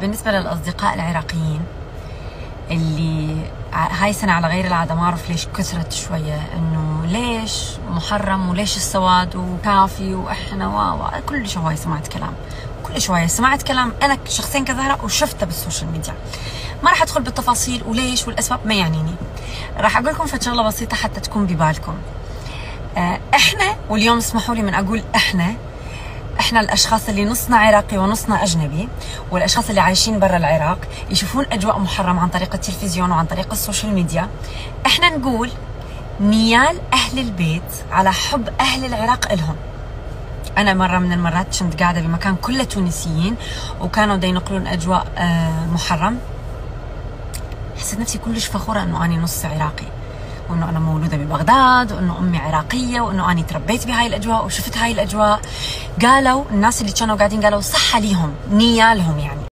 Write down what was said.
بالنسبة للأصدقاء العراقيين اللي هاي سنة على غير العادة، ما أعرف ليش كثرت شوية إنه ليش محرم وليش السواد وكافي وإحنا كل شوية سمعت كلام، كل شوية سمعت كلام. أنا شخصيا كزهرة وشفته بالسوشيال ميديا، ما راح أدخل بالتفاصيل وليش والأسباب ما يعنيني. راح أقول لكم شغلة بسيطة حتى تكون ببالكم. إحنا، واليوم اسمحوا لي من أقول إحنا الأشخاص اللي نصنا عراقي ونصنا أجنبي، والأشخاص اللي عايشين برا العراق يشوفون أجواء محرمة عن طريق التلفزيون وعن طريق السوشيال ميديا. إحنا نقول نيال أهل البيت على حب أهل العراق إلهم. أنا مرة من المرات كنت قاعدة بمكان كله تونسيين وكانوا دا ينقلون أجواء محرم، حسيت نفسي كلش فخورة إنه أنا نص عراقي، وإنه أنا مولودة ببغداد، وإنه أمي عراقية، وإنه أنا تربيت بهاي الأجواء وشفت هاي الأجواء. قالوا الناس اللي كانوا قاعدين قالوا صح ليهم نيالهم، يعني